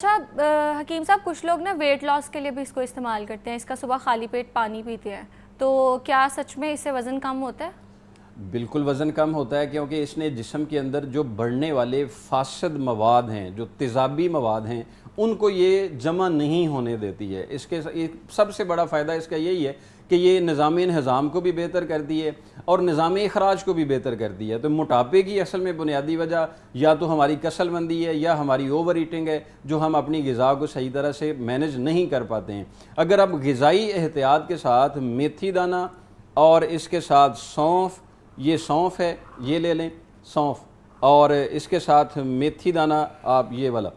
अच्छा हकीम साहब, कुछ लोग ना वेट लॉस के लिए भी इसको इस्तेमाल करते हैं। इसका सुबह खाली पेट पानी पीते हैं, तो क्या सच में इससे वज़न कम होता है? बिल्कुल वज़न कम होता है, क्योंकि इसने जिस्म के अंदर जो बढ़ने वाले फासद मवाद हैं, जो तेज़ाबी मवाद हैं, उनको ये जमा नहीं होने देती है। इसके एक सबसे बड़ा फ़ायदा इसका यही है कि ये निज़ाम इंहज़ाम को भी बेहतर करती है और निज़ाम अखराज को भी बेहतर करती है। तो मोटापे की असल में बुनियादी वजह या तो हमारी कसलमंदी है या हमारी ओवर ईटिंग है, जो हम अपनी ग़िज़ा को सही तरह से मैनेज नहीं कर पाते हैं। अगर आप ग़िज़ाई एहतियात के साथ मेथी दाना और इसके साथ सौंफ, ये सौंफ है, ये ले लें सौंफ, और इसके साथ मेथी दाना आप ये वाला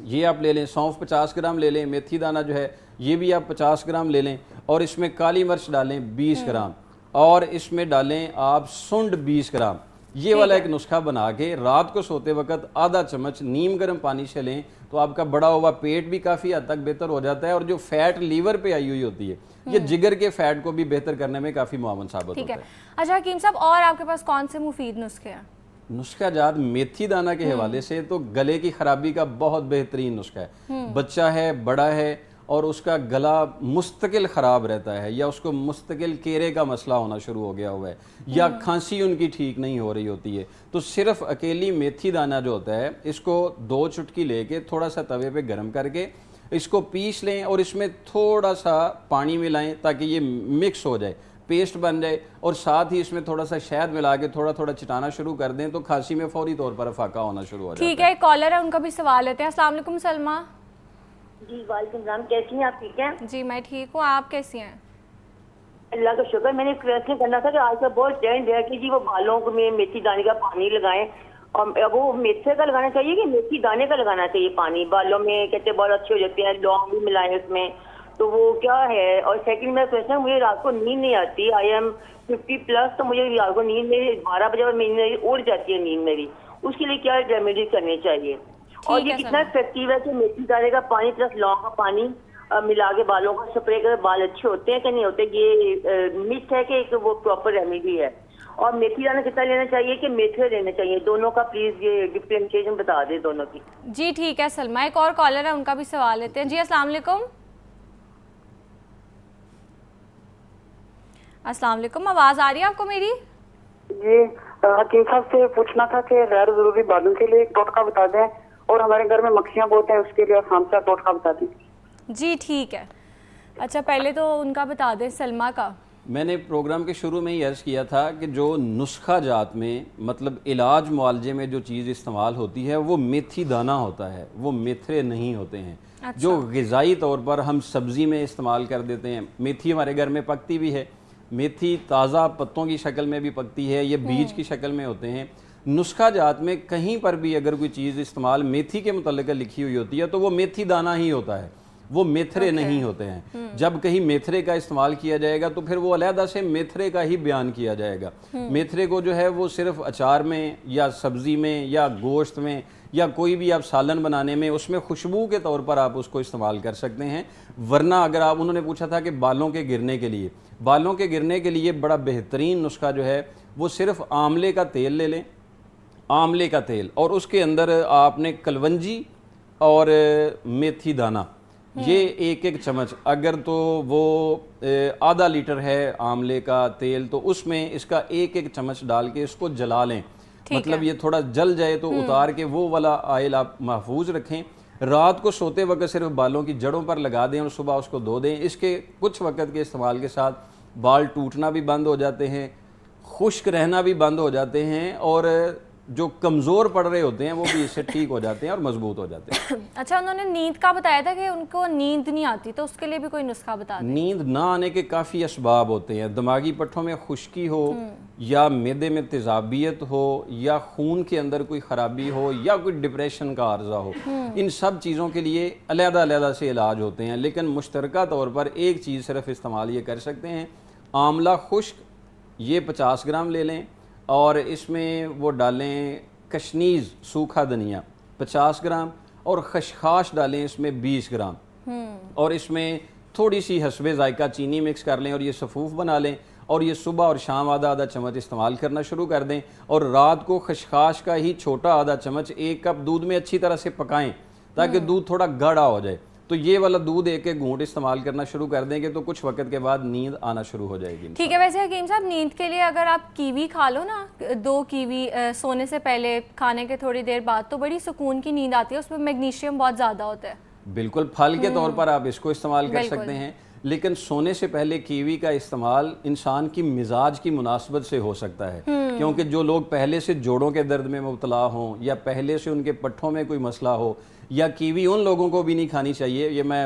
ये आप ले लें। सौंफ 50 ग्राम ले लें, मेथी दाना जो है ये भी आप 50 ग्राम ले लें, और इसमें काली मिर्च डालें 20 ग्राम, और इसमें डालें आप सुंड 20 ग्राम। ये वाला एक नुस्खा बना के रात को सोते वक्त आधा चम्मच नीम गर्म पानी से लें, तो आपका बड़ा हुआ पेट भी काफ़ी हद तक बेहतर हो जाता है, और जो फैट लीवर पे आई हुई होती है, ये जिगर के फैट को भी बेहतर करने में काफ़ी मुआवन साबित होता है। अच्छा हकीम साहब, और आपके पास कौन से मुफीद नुस्खे हैं? नुस्खा जात मेथी दाना के हवाले से तो गले की खराबी का बहुत बेहतरीन नुस्खा है। बच्चा है, बड़ा है, और उसका गला मुस्तकिल ख़राब रहता है, या उसको मुस्तकिल केरे का मसला होना शुरू हो गया हुआ है, या खांसी उनकी ठीक नहीं हो रही होती है, तो सिर्फ अकेली मेथी दाना जो होता है, इसको 2 चुटकी लेके थोड़ा सा तवे पे गर्म करके इसको पीस लें, और इसमें थोड़ा सा पानी मिलाएं ताकि ये मिक्स हो जाए, पेस्ट बन जाए, और साथ ही इसमें थोड़ा सा शहद मिला के थोड़ा थोड़ा चिटाना शुरू कर दें, तो खांसी में फौरी तौर पर अफाका होना शुरू हो जाता है। ठीक है, एक कॉलर है, उनका भी सवाल लेते हैं। अस्सलाम वालेकुम सलमा। जी वालेकुम सलाम, कैसी हैं आप? ठीक हैं जी मैं ठीक हूँ, आप कैसी हैं? अल्लाह का शुक्र। मैंने क्वेश्चन करना था कि आजकल बहुत ट्रेंड है कि जी वो बालों में मेथी दाने का पानी लगाएं, और वो मेथे का लगाना चाहिए कि मेथी दाने का लगाना चाहिए पानी बालों में? कहते बहुत अच्छे हो जाते हैं, लौंग भी मिलाएं उसमें, तो वो क्या है? और सेकंड मेरा क्वेश्चन है, मुझे रात को नींद नहीं आती, आई एम 50+, तो मुझे रात को नींद मेरी 12 बजे और मेरी उड़ जाती है नींद मेरी, उसके लिए क्या रेमेडी करनी चाहिए? और ये कितना इफेक्टिव है कि मेथी दाने का पानी प्लस लौंग का पानी मिला के बालों का स्प्रे कर बाल अच्छे होते हैं कि नहीं होते? ये मिथ है कि एक वो प्रॉपर रेमेडी है? और मेथी दाना कितना लेना चाहिए कि मेथे लेने चाहिए, दोनों का प्लीज ये डिफरेंशिएशन बता दे दोनों की। जी ठीक है सलमा, एक और कॉलर है, उनका भी सवाल लेते हैं। जी अस्सलाम वालेकुम। अस्सलाम वालेकुम, आवाज़ आ रही है आपको मेरी? जी हकीम साहब से पूछना था कि गैर जरूरी बालों के लिए एक टोटका बता दें, और हमारे घर में मक्खियां बहुत हैं, उसके लिए आसान सा टोटका बता दें। जी ठीक है। अच्छा पहले तो उनका बता दें, सलमा का। मैंने प्रोग्राम के शुरू में ही अर्ज़ किया था कि जो नुस्खा जात में, मतलब इलाज मुआलजे में जो चीज़ इस्तेमाल होती है वो मेथी दाना होता है, वो मेथरे नहीं होते हैं। अच्छा। जो ग़िज़ाई तौर पर हम सब्ज़ी में इस्तेमाल कर देते हैं, मेथी हमारे घर में पकती भी है, मेथी ताज़ा पत्तों की शक्ल में भी पकती है, ये बीज की शक्ल में होते हैं। नुस्खा जात में कहीं पर भी अगर कोई चीज़ इस्तेमाल मेथी के मुतल्लिक़ लिखी हुई होती है तो वो मेथी दाना ही होता है, वो मेथरे नहीं होते हैं। जब कहीं मेथरे का इस्तेमाल किया जाएगा तो फिर वो अलहदा से मेथरे का ही बयान किया जाएगा। मेथरे को जो है वो सिर्फ अचार में या सब्ज़ी में या गोश्त में या कोई भी आप सालन बनाने में उसमें खुशबू के तौर पर आप उसको इस्तेमाल कर सकते हैं। वरना अगर आप, उन्होंने पूछा था कि बालों के गिरने के लिए, बालों के गिरने के लिए बड़ा बेहतरीन नुस्खा जो है वो सिर्फ आंवले का तेल ले लें, आंवले का तेल, और उसके अंदर आपने कलवंजी और मेथी दाना, ये एक एक चम्मच, अगर तो वो आधा लीटर है आंवले का तेल तो उसमें इसका एक एक चम्मच डाल के इसको जला लें, मतलब ये थोड़ा जल जाए तो उतार के वो वाला आयल आप महफूज रखें। रात को सोते वक्त सिर्फ बालों की जड़ों पर लगा दें और सुबह उसको धो दें। इसके कुछ वक्त के इस्तेमाल के साथ बाल टूटना भी बंद हो जाते हैं, खुश्क रहना भी बंद हो जाते हैं, और जो कमज़ोर पड़ रहे होते हैं वो भी इससे ठीक हो जाते हैं और मजबूत हो जाते हैं। अच्छा, उन्होंने नींद का बताया था कि उनको नींद नहीं आती, तो उसके लिए भी कोई नुस्खा बता दें। नींद ना आने के काफ़ी असबाब होते हैं, दिमागी पट्ठों में खुश्की हो, या मैदे में तेज़ाबियत हो, या खून के अंदर कोई ख़राबी हो, या कोई डिप्रेशन का आर्जा हो। इन सब चीज़ों के लिए अलग-अलग से इलाज होते हैं, लेकिन मुश्तरका तौर पर एक चीज़ सिर्फ इस्तेमाल ये कर सकते हैं, आंवला खुश्क, ये 50 ग्राम ले लें, और इसमें वो डालें कशनीज़ सूखा धनिया 50 ग्राम, और खशखाश डालें इसमें 20 ग्राम, और इसमें थोड़ी सी हस्बे जायका चीनी मिक्स कर लें, और ये सफ़ूफ बना लें, और ये सुबह और शाम आधा आधा चम्मच इस्तेमाल करना शुरू कर दें। और रात को खशखाश का ही छोटा आधा चम्मच 1 कप दूध में अच्छी तरह से पकाएं ताकि दूध थोड़ा गाढ़ा हो जाए। तो ये वाला दूध एक एक घूंट इस्तेमाल करना शुरू कर देंगे तो कुछ वक्त के बाद नींद आना शुरू हो जाएगी। ठीक है। वैसे हकीम साहब, नींद के लिए अगर आप कीवी खा लो ना, 2 कीवी सोने से पहले, खाने के थोड़ी देर बाद, तो बड़ी सुकून की नींद आती है। उसमें मैग्नीशियम बहुत ज़्यादा होता है। बिल्कुल, फल के तौर पर आप इसको इस्तेमाल कर सकते हैं, लेकिन सोने से पहले कीवी का इस्तेमाल इंसान की मिजाज की मुनासबत से हो सकता है। क्योंकि जो लोग पहले से जोड़ों के दर्द में मुब्तला हों या पहले से उनके पट्ठों में कोई मसला हो, या कीवी उन लोगों को भी नहीं खानी चाहिए। ये मैं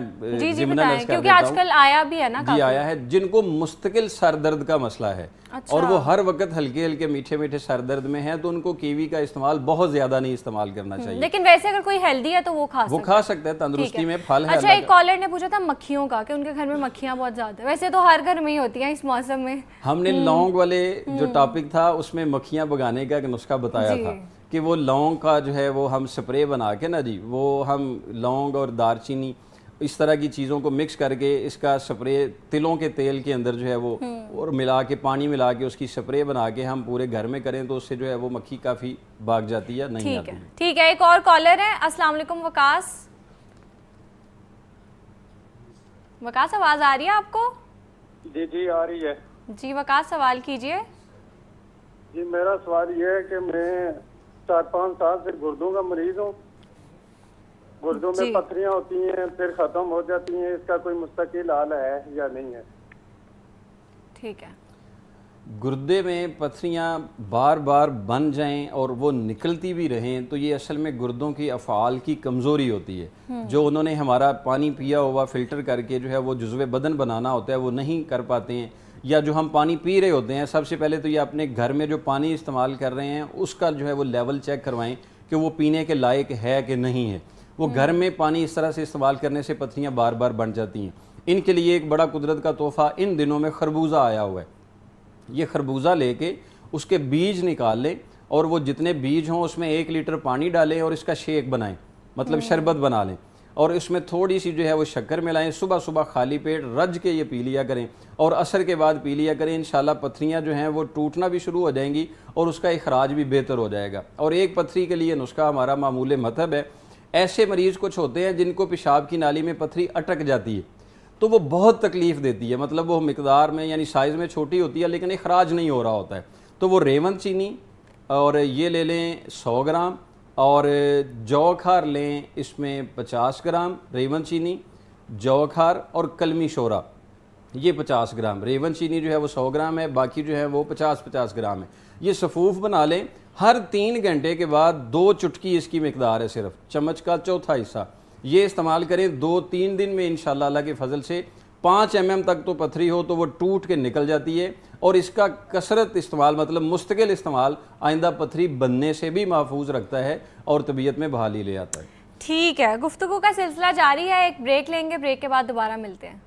ज़िम्मन अर्ज़ कर क्योंकि देता हूं। आजकल आया भी है ना, जी आया है, जिनको मुस्तकिल सर दर्द का मसला है। अच्छा। और वो हर वक्त हल्के हल्के मीठे मीठे सर दर्द में है, तो उनको कीवी का इस्तेमाल बहुत ज्यादा नहीं इस्तेमाल करना चाहिए। लेकिन वैसे अगर कोई हेल्दी है तो वो खा सकता है, तंदुरुस्ती में फल है। अच्छा, एक कॉलर ने पूछा था मक्खियों का, कि उनके घर में मक्खियां बहुत ज्यादा है। वैसे तो हर घर में ही होती हैं इस मौसम में। हमने लौंग वाले जो टॉपिक था उसमें मक्खियां भगाने का एक नुस्खा बताया था कि वो लौंग का जो है वो हम स्प्रे बना के ना जी, वो हम लौंग और दारचीनी इस तरह की चीज़ों को मिक्स करके इसका स्प्रे तिलों के तेल के अंदर जो है वो और मिला के, पानी मिला के उसकी स्प्रे बना के हम पूरे घर में करें तो उससे जो है वो मक्खी काफ़ी भाग जाती है, नहीं आती है। ठीक है। एक और कॉलर है। अस्सलाम वालेकुम वकास। वकास, आवाज़ आ रही है आपको? जी जी आ रही है जी वकास, सवाल कीजिए। जी, मेरा सवाल ये है कि मैं 4-5 साल से गुर्दों का मरीज हूँ। गुर्दों में पथरियां होती हैं, फिर खत्म हो जाती हैं। इसका कोई मुस्तकिल हाल है या नहीं है? ठीक है। गुर्दे में पथरियां बार बार बन जाएं और वो निकलती भी रहें तो ये असल में गुर्दों की अफ़आल की कमज़ोरी होती है। जो उन्होंने हमारा पानी पिया हुआ फ़िल्टर करके जो है वो जुज़्वे बदन बनाना होता है वो नहीं कर पाते हैं, या जो हम पानी पी रहे होते हैं, सबसे पहले तो ये अपने घर में जो पानी इस्तेमाल कर रहे हैं उसका जो है वो लेवल चेक करवाएं कि वो पीने के लायक है कि नहीं है। वो घर में पानी इस तरह से इस्तेमाल करने से पथरियाँ बार बार बन जाती हैं। इनके लिए एक बड़ा कुदरत का तोहफ़ा इन दिनों में खरबूजा आया हुआ है। ये खरबूजा लेके उसके बीज निकाल लें और वो जितने बीज हों उसमें 1 लीटर पानी डालें और इसका शेक बनाएं, मतलब शरबत बना लें, और इसमें थोड़ी सी जो है वो शक्कर मिलाएं। सुबह सुबह खाली पेट रज के ये पी लिया करें और असर के बाद पी लिया करें। इंशाल्लाह पथरियाँ जो हैं वो टूटना भी शुरू हो जाएंगी और उसका इखराज भी बेहतर हो जाएगा। और एक पथरी के लिए नुस्खा हमारा मामूल मतहब है। ऐसे मरीज़ कुछ होते हैं जिनको पेशाब की नाली में पथरी अटक जाती है, तो वो बहुत तकलीफ़ देती है, मतलब वो मिकदार में यानी साइज़ में छोटी होती है लेकिन इखराज नहीं हो रहा होता है। तो वो रेवन चीनी और ये ले लें 100 ग्राम, और जौ खार लें इसमें 50 ग्राम रेवन चीनी, जौ खार और कलमी शोरा ये 50 ग्राम। रेवन चीनी जो है वो 100 ग्राम है, बाकी जो है वो 50-50 ग्राम है। ये सफ़ूफ बना लें। हर 3 घंटे के बाद 2 चुटकी इसकी मिकदार है, सिर्फ चम्मच का चौथा हिस्सा, ये इस्तेमाल करें। 2-3 दिन में इंशाल्लाह अल्लाह के फजल से 5 mm तक तो पथरी हो तो वो टूट के निकल जाती है। और इसका कसरत इस्तेमाल, मतलब मुस्तकिल इस्तेमाल, आइंदा पथरी बनने से भी महफूज रखता है और तबीयत में बहाली ले आता है। ठीक है, गुफ्तगू का सिलसिला जारी है। एक ब्रेक लेंगे, ब्रेक के बाद दोबारा मिलते हैं।